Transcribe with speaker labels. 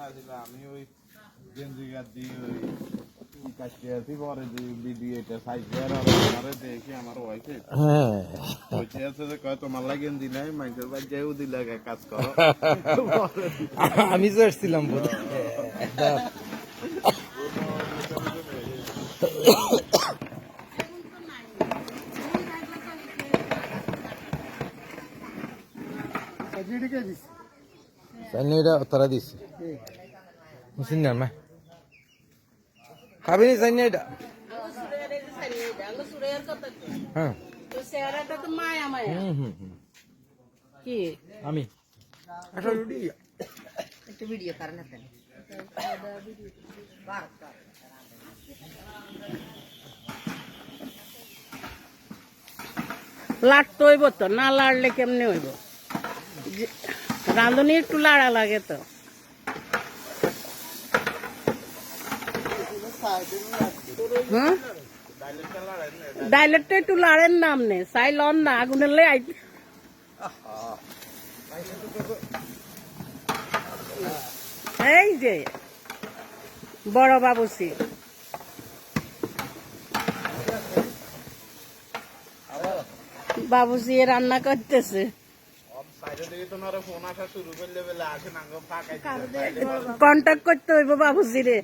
Speaker 1: আসলে আমি ওই গেঞ্জি গাছ দিয়ে ওই কাটতে আছি পরে যে ভিডিও এটা সাইজ আর দেখি আমার ওয়াইফে বলছে আছে যে কয় তোমার লাগে গেঞ্জি নাই মাইকেল ভাই যেও দিলে কাজ করো
Speaker 2: আমি তো আসছিলাম বোধ তারা দিচ্ছে বুঝছেন না মা খাবি নি চাই না এটা হ্যাঁ
Speaker 3: কি
Speaker 2: আমি আসলে রুটি
Speaker 3: একটু ভিডিও করেন না লাড়তে হইব তো না লাড়লে কেমনে হইব রাঁধুনি একটু লাড়া লাগে তো হ্যাঁ ডাইলেটটা একটু লাড়ের নাম নে সাই লন না আগুনের লে আই এই যে বড় বাবুসি বাবুসি রান্না করতেছে কন্টাক্ট করতে হইব বাবুসি রে